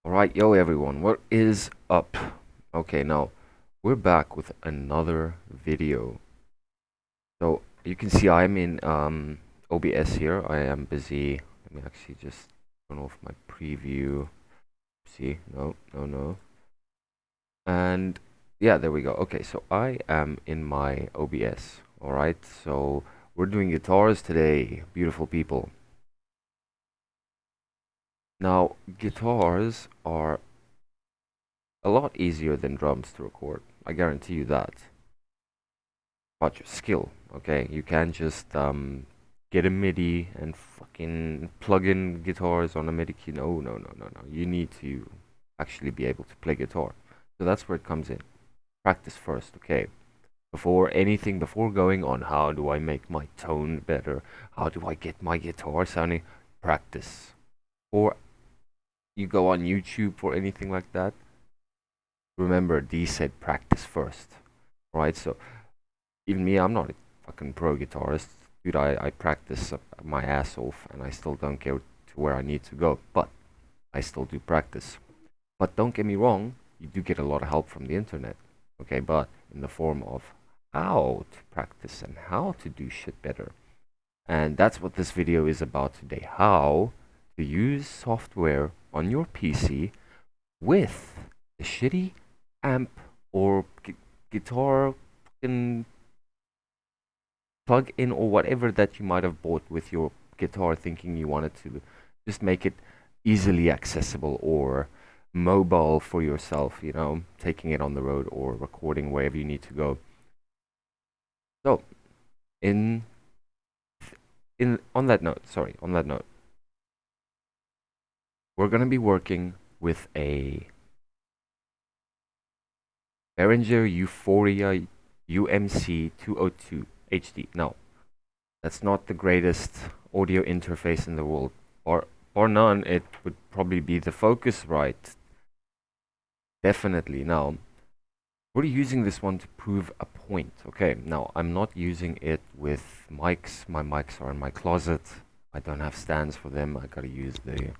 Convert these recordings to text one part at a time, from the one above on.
Alright, yo everyone, what is up? Okay, now we're back with another video. So you can see I'm in OBS here. I am busy. Let me actually just turn off my preview. See, no. And yeah, there we go. Okay, so I am in my OBS. Alright, so we're doing guitars today, beautiful people. Now, guitars are a lot easier than drums to record. I guarantee you that. About your skill, okay? You can't just get a MIDI and fucking plug in guitars on a MIDI key. No. You need to actually be able to play guitar. So that's where it comes in. Practice first, okay? Before anything, before going on how do I make my tone better? How do I get my guitar sounding? Practice. Or you go on YouTube for anything like that. Remember, D said practice first. Right? So even me, I'm not a fucking pro guitarist. Dude, I practice my ass off and I still don't get to where I need to go. But I still do practice. But don't get me wrong, you do get a lot of help from the internet. Okay, but in the form of how to practice and how to do shit better. And that's what this video is about today. How to use software on your PC with a shitty amp or guitar fucking plug in or whatever that you might have bought with your guitar thinking you wanted to just make it easily accessible or mobile for yourself, you know, taking it on the road or recording wherever you need to go. So, in on that note, we're going to be working with a Behringer Euphoria UMC 202 HD. Now, that's not the greatest audio interface in the world, or none. It would probably be the Focusrite, definitely. Now, we're using this one to prove a point. Okay, now I'm not using it with mics. My mics are in my closet. I don't have stands for them. I gotta use the.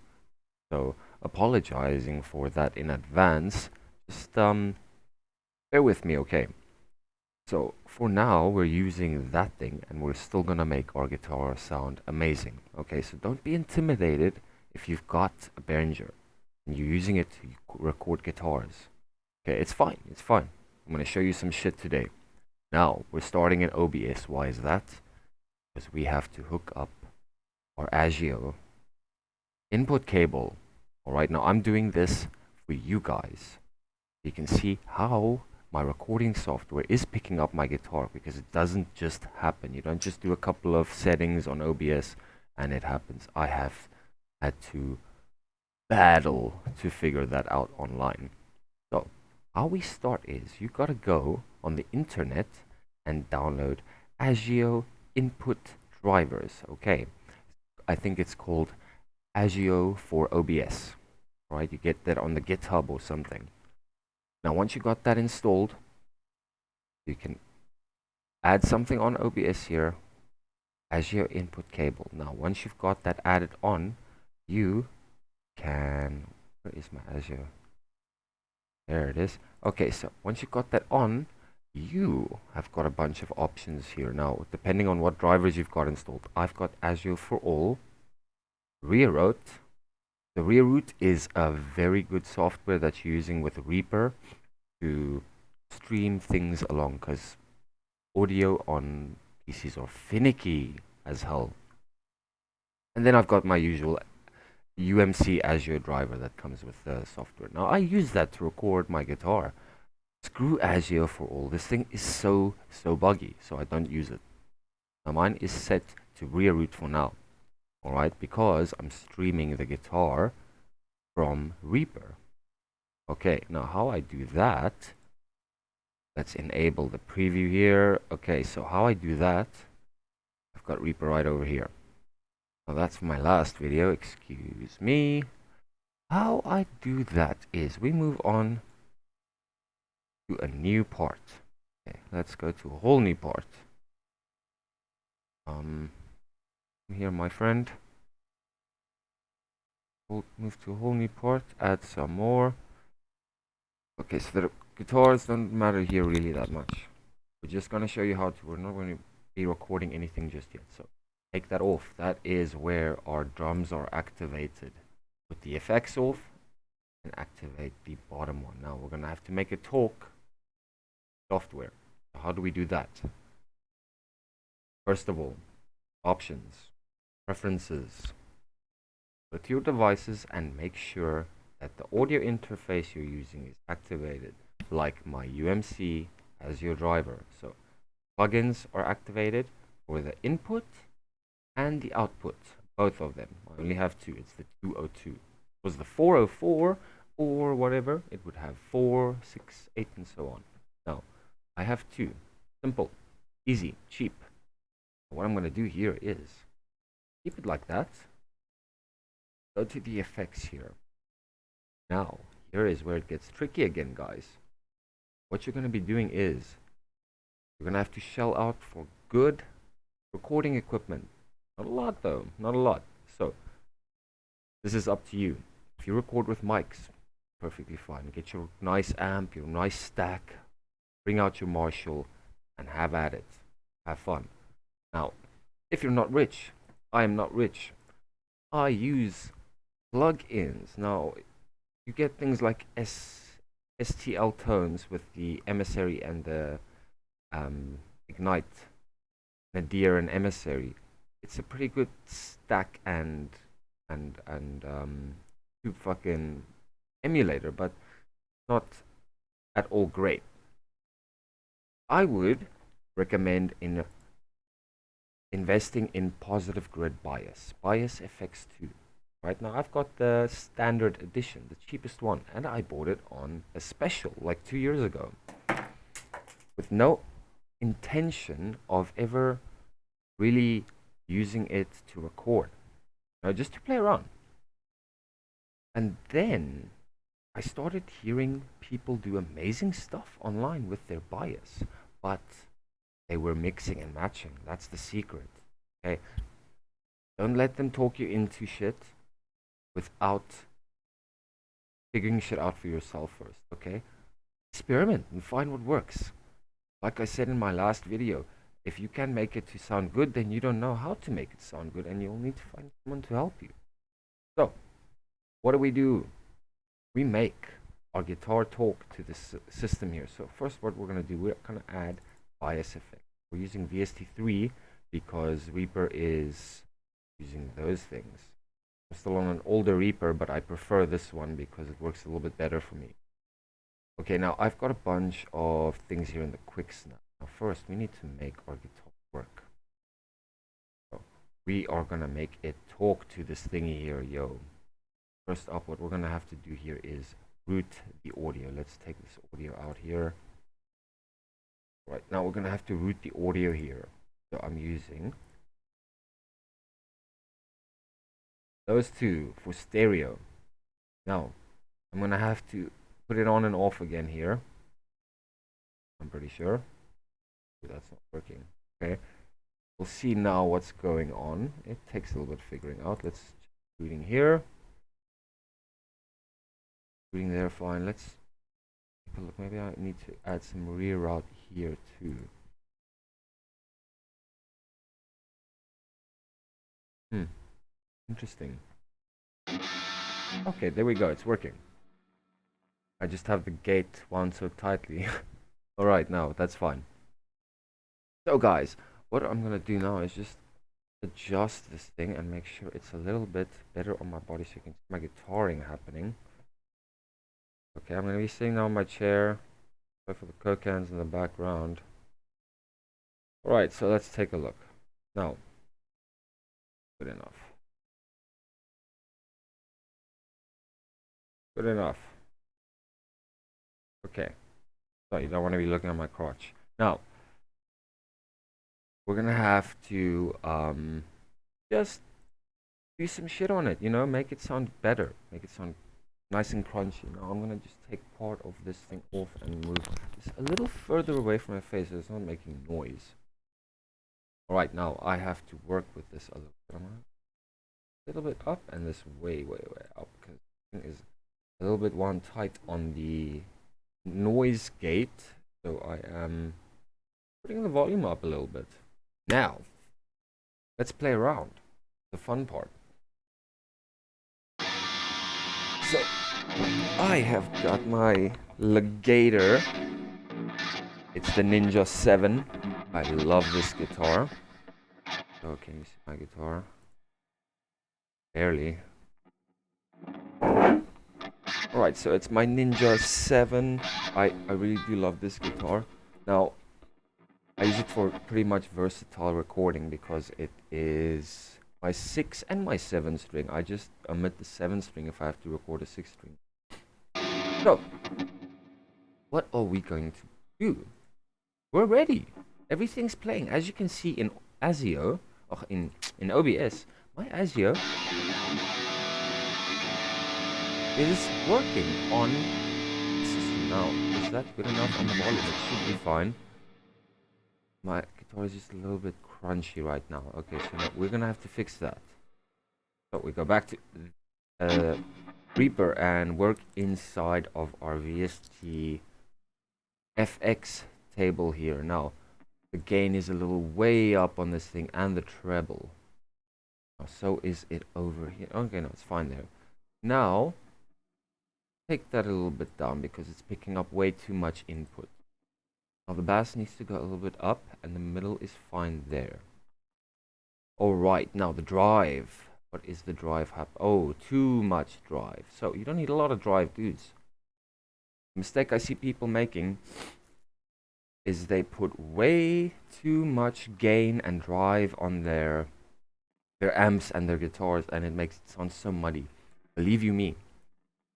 So apologizing for that in advance. Just bear with me, okay? So for now, we're using that thing and we're still gonna make our guitar sound amazing. Okay, so don't be intimidated if you've got a Behringer and you're using it to record guitars. Okay, it's fine, it's fine. I'm gonna show you some shit today. Now, we're starting in OBS. Why is that? Because we have to hook up our Agio input cable. Alright, now I'm doing this for you guys. You can see how my recording software is picking up my guitar because it doesn't just happen. You don't just do a couple of settings on OBS and it happens. I have had to battle to figure that out online. So, how we start is you gotta go on the internet and download Agio input drivers. Okay, I think it's called Agio for OBS. Right, you get that on the GitHub or something. Now, once you got that installed, you can add something on OBS here as your input cable. Now, once you've got that added on, you can, where is my Azure? There it is. Okay, so once you've got that on, you have got a bunch of options here. Now, depending on what drivers you've got installed, I've got Azure for all, Reroute. The Reroute is a very good software that you're using with Reaper to stream things along because audio on PCs are finicky as hell. And then I've got my usual UMC Azure driver that comes with the software. Now I use that to record my guitar. Screw Azure for all. This thing is so buggy, so I don't use it. Now mine is set to Reroute for now. Alright, because I'm streaming the guitar from Reaper. Okay, now how I do that, let's enable the preview here. Okay, so how I do that, I've got Reaper right over here. Now that's my last video, excuse me. How I do that is we move on to a new part. Okay, let's go to a whole new part. Here, my friend. We'll move to a whole new part, add some more. Okay, so the guitars don't matter here really that much. We're just gonna show you how to, we're not going to be recording anything just yet. So take that off. That is where our drums are activated. Put the effects off and activate the bottom one. Now we're gonna have to make a talk software. So how do we do that? First of all, options, preferences. Go to your devices and make sure that the audio interface you're using is activated, like my UMC as your driver. So plugins are activated for the input and the output, both of them. I only have two. It's the 202. If it was the 404 or whatever, it would have 4, 6, 8, and so on. Now, I have two. Simple, easy, cheap. What I'm going to do here is keep it like that. Go to the effects here. Now, here is where it gets tricky again, guys. What you're going to be doing is you're going to have to shell out for good recording equipment. Not a lot though, not a lot. So, this is up to you. If you record with mics, perfectly fine. Get your nice amp, your nice stack, bring out your Marshall, and have at it. Have fun. Now, if you're not rich, I am not rich. I use plugins. Now, you get things like STL tones with the Emissary and the Ignite, Nadir and Emissary. It's a pretty good stack and tube fucking emulator, but not at all great. I would recommend investing in Positive Grid Bias FX2. Right now I've got the standard edition, the cheapest one, and I bought it on a special like 2 years ago with no intention of ever really using it to record, just to play around. And then I started hearing people do amazing stuff online with their bias, but they were mixing and matching. That's the secret. Okay, don't let them talk you into shit without figuring shit out for yourself first. Okay, experiment and find what works. Like I said in my last video, if you can make it to sound good, then you don't know how to make it sound good, and you'll need to find someone to help you. So, what do? We make our guitar talk to this system here. So first, what we're gonna do, we're gonna add bias effect. We're using VST3 because Reaper is using those things. I'm still on an older Reaper, but I prefer this one because it works a little bit better for me. Okay, now I've got a bunch of things here in the quick snap. Now first, we need to make our guitar work. So we are gonna make it talk to this thingy here, yo. First up, what we're gonna have to do here is route the audio. Let's take this audio out here. Right, now we're gonna have to route the audio here. So I'm using those two for stereo. Now, I'm gonna have to put it on and off again here. I'm pretty sure. That's not working. Okay. We'll see now what's going on. It takes a little bit figuring out. Let's check routing here. Routing there, fine. Let's take a look. Maybe I need to add some reroute here too. Interesting. Okay, there we go. It's working. I just have the gate wound so tightly. Alright, now that's fine. So guys, what I'm gonna do now is just adjust this thing and make sure it's a little bit better on my body so you can see my guitaring happening. Okay, I'm gonna be sitting now on my chair. Sorry for the coke cans in the background. Alright, so let's take a look. Now, good enough. Good enough. Okay. So you don't want to be looking at my crotch. Now, we're gonna have to just do some shit on it, make it sound better, make it sound nice and crunchy. Now I'm gonna just take part of this thing off and move this a little further away from my face so it's not making noise. Alright, now I have to work with this a little bit. A little bit up and this way up. is a little bit one tight on the noise gate, so I am putting the volume up a little bit. Now, let's play around. The fun part. So, I have got my Legator. It's the Ninja 7. I love this guitar. Oh, can you see my guitar? Barely. Alright, so it's my Ninja 7. I really do love this guitar. Now, I use it for pretty much versatile recording because it is my 6 and my 7 string. I just omit the 7 string if I have to record a 6 string. So, what are we going to do? We're ready. Everything's playing. As you can see in ASIO, or in OBS, my ASIO is working on the system now. Is that good enough on the volume? It should be fine. My guitar is just a little bit crunchy right now. Okay, so now we're gonna have to fix that. So we go back to Reaper and work inside of our VST FX table here. Now, the gain is a little way up on this thing and the treble. So is it over here? Okay, no, it's fine there. Now, take that a little bit down because it's picking up way too much input. Now the bass needs to go a little bit up and the middle is fine there. Alright, now the drive. What is the drive? Oh, too much drive. So you don't need a lot of drive, dudes. The mistake I see people making is they put way too much gain and drive on their amps and their guitars, and it makes it sound so muddy. Believe you me,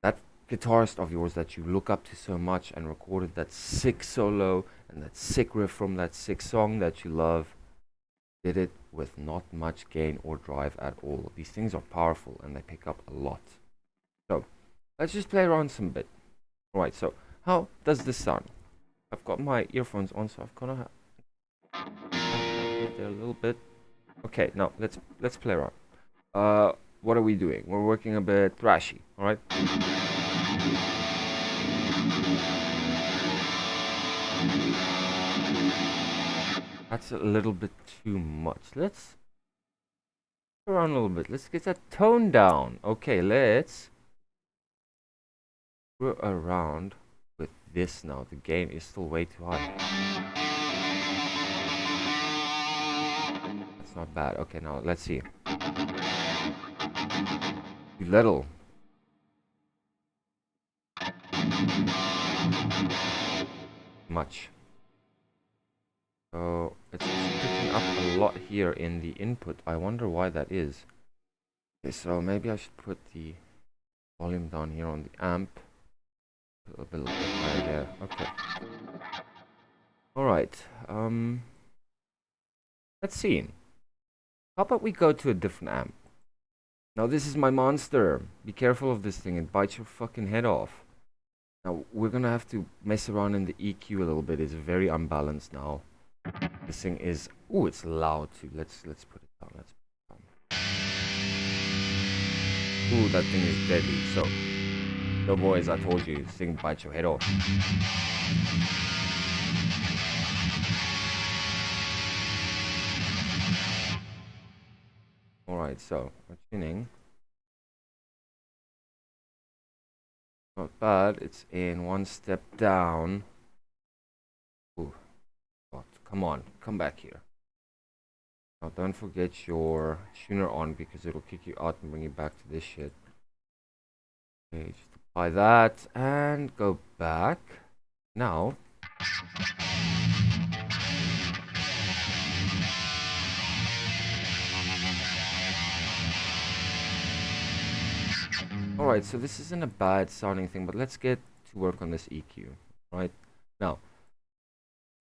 that guitarist of yours that you look up to so much and recorded that sick solo and that sick riff from that sick song that you love, did it with not much gain or drive at all. These things are powerful and they pick up a lot. So let's just play around some bit. Alright, so how does this sound? I've got my earphones on, so I've kind of there a little bit. Okay, now let's play around. What are we doing? We're working a bit thrashy, alright? That's a little bit too much. Let's go around a little bit. Let's get that tone down. Okay, let's go around with this now. The gain is still way too high. That's not bad. Okay, now let's see. Too little. Much. So it's picking up a lot here in the input. I wonder why that is. Okay, so maybe I should put the volume down here on the amp. A little bit higher there. Okay. Alright. Let's see. How about we go to a different amp? Now this is my monster. Be careful of this thing. It bites your fucking head off. Now we're gonna have to mess around in the EQ a little bit. It's very unbalanced now. This thing is, ooh, it's loud too. Let's put it down. Let's put it down. Ooh, that thing is deadly. So, no boys, I told you, this thing bites your head off. Alright, so we're tuning. Not bad. It's in one step down. Ooh, God, come on, come back here. Now don't forget your tuner on because it'll kick you out and bring you back to this shit. Okay, just apply that and go back. Now. Alright, so this isn't a bad sounding thing, but let's get to work on this EQ. Right? Now,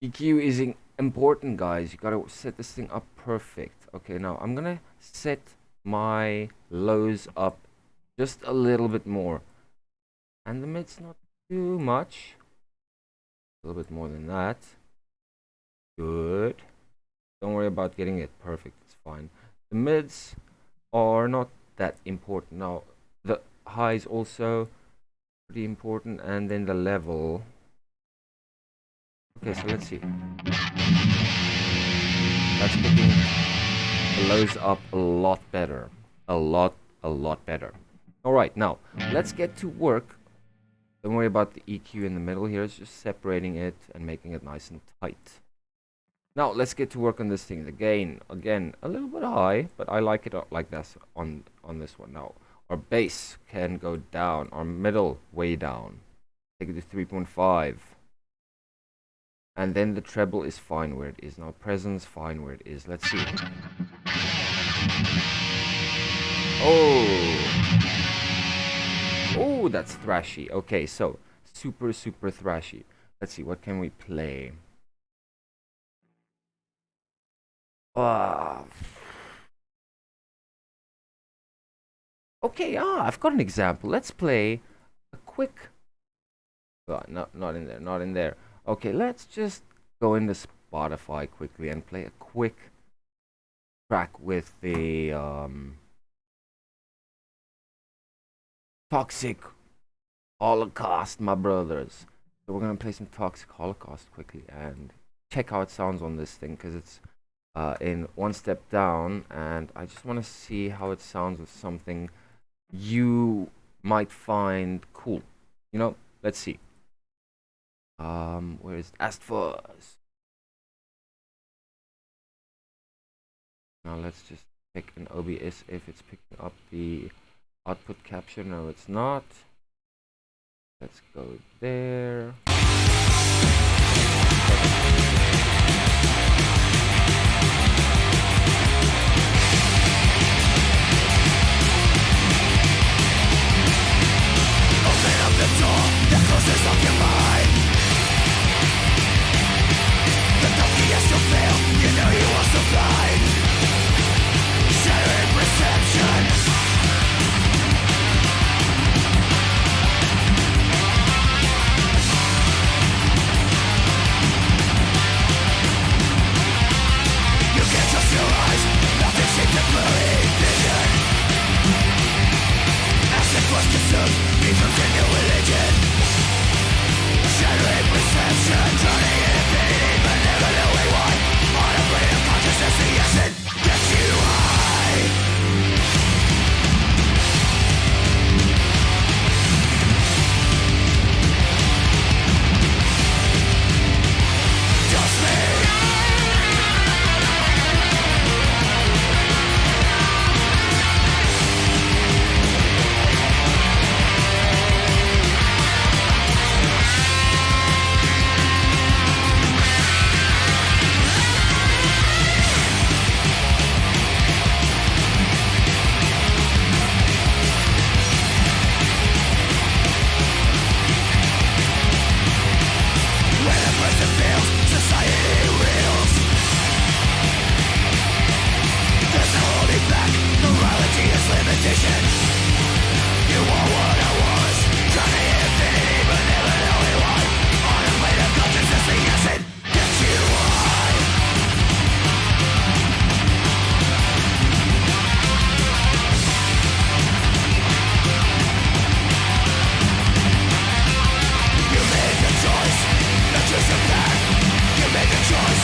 EQ is important, guys. You gotta set this thing up perfect. Okay, now I'm gonna set my lows up just a little bit more. And the mid's not too much. A little bit more than that. Good. Don't worry about getting it perfect. It's fine. The mids are not that important. Now, highs also pretty important, and then the level. Okay, so let's see. That's picking the lows up a lot better. A lot better. Alright, now let's get to work. Don't worry about the EQ in the middle here. It's just separating it and making it nice and tight. Now let's get to work on this thing. The gain, again, a little bit high, but I like it like this on this one. Now our bass can go down, our middle way down. Take it to 3.5. And then the treble is fine where it is. Now presence fine where it is. Let's see. Oh, that's thrashy. Okay, so super thrashy. Let's see, what can we play? Uh, okay, I've got an example. Let's play a quick. Not in there, not in there. Okay, let's just go into Spotify quickly and play a quick track with the Toxic Holocaust, my brothers. So we're gonna play some Toxic Holocaust quickly and check how it sounds on this thing, because it's in one step down, and I just want to see how it sounds with something you might find cool. You know, let's see. Where is Astfuzz? Now let's just pick an OBS if it's picking up the output capture. No, it's not. Let's go there. Open up the door that closes off your mind. The donkey has to fail, you know you are so blind. Shattering perception. You can't trust your eyes, nothing seems to blurry vision. Acid was consumed, becomes a new religion. Shattering perception, drowning in infinity, but never knowing why. On a plane of consciousness, the acid gets you high. Just me. When a person fails, society reels. There's no holding back, morality is limitation. You are what I was, drowning in infinity, but never knowing why. On a plane of consciousness, the acid gets you high. You make a choice, not choose your path. You make a choice,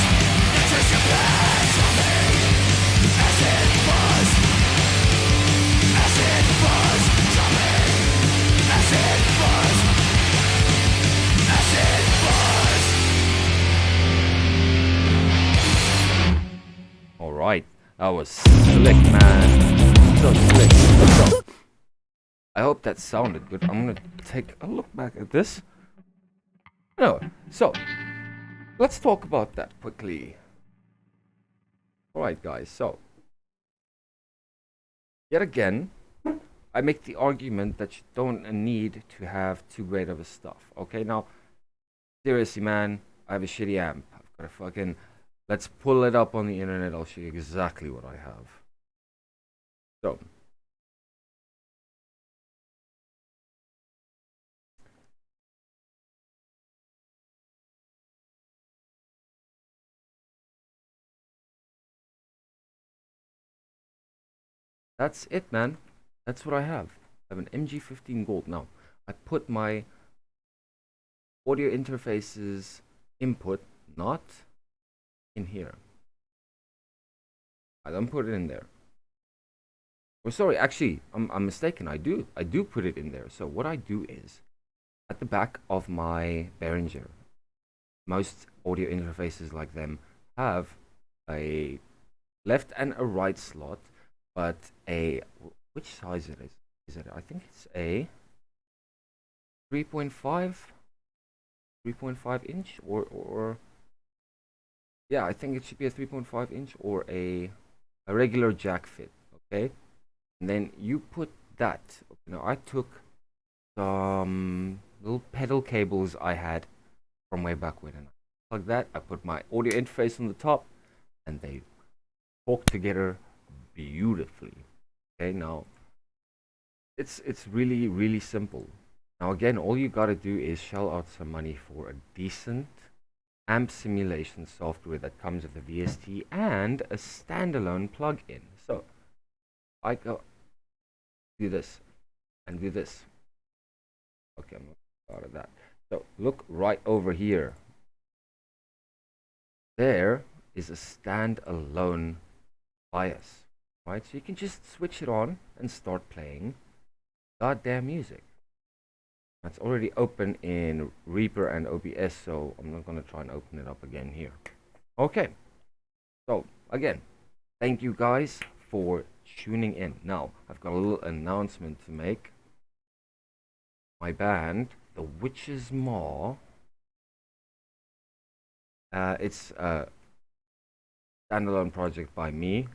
not choose your path. Tell me, acid fuzz, acid fuzz. Tell me, acid fuzz, acid fuzz. All right, that was slick, man. So slick. So, I hope that sounded good. I'm gonna take a look back at this. No, so let's talk about that quickly. Alright, guys, so yet again, I make the argument that you don't need to have too great of a stuff. Okay, now, seriously, man, I have a shitty amp. I've got a fucking. Let's pull it up on the internet. I'll show you exactly what I have. So. That's it, man. That's what I have. I have an MG15 Gold. Now, I put my audio interfaces input not in here. I don't put it in there. Oh, sorry, actually, I'm mistaken. I do put it in there. So what I do is, at the back of my Behringer, most audio interfaces like them have a left and a right slot, but a which size it is? Is it? I think it's a 3.5 inch or yeah, I think it should be a 3.5 inch or a regular jack fit. Okay, and then you put that. You know, I took some little pedal cables I had from way back when, and I plug that. I put my audio interface on the top, and they talk together beautifully. Okay, now it's really simple. Now again, all you gotta do is shell out some money for a decent amp simulation software that comes with a VST and a standalone plugin. So I go do this and do this. Okay, I'm not out of that. So look right over here. There is a standalone bias, right? So you can just switch it on and start playing goddamn music. It's already open in Reaper and OBS, so I'm not going to try and open it up again here. Okay, so again, thank you guys for tuning in. Now, I've got a little announcement to make. My band, The Witch's Maw, it's a standalone project by me.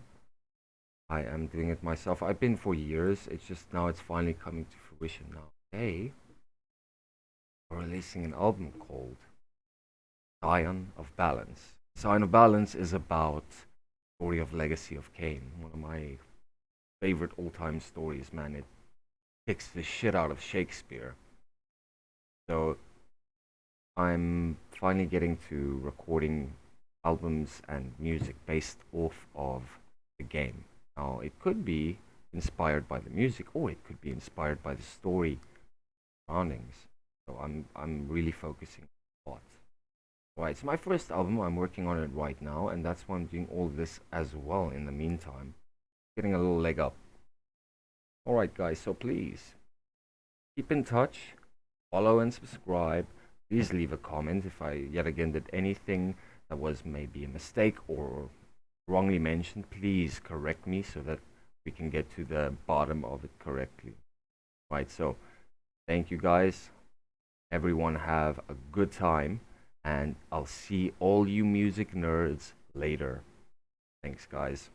I am doing it myself. I've been for years. It's just now it's finally coming to fruition now. They are releasing an album called Scion of Balance. Scion of Balance is about story of Legacy of Kain, one of my favorite all-time stories, man. It kicks the shit out of Shakespeare. So I'm finally getting to recording albums and music based off of the game. Now it could be inspired by the music, or it could be inspired by the story surroundings. So I'm really focusing on that. Right, it's my first album. I'm working on it right now, and that's why I'm doing all this as well in the meantime. Getting a little leg up. Alright guys, so please keep in touch, follow and subscribe. Please leave a comment if I yet again did anything that was maybe a mistake or wrongly mentioned. Please correct me so that we can get to the bottom of it correctly. Right, so thank you guys. Everyone have a good time, and I'll see all you music nerds later. Thanks guys.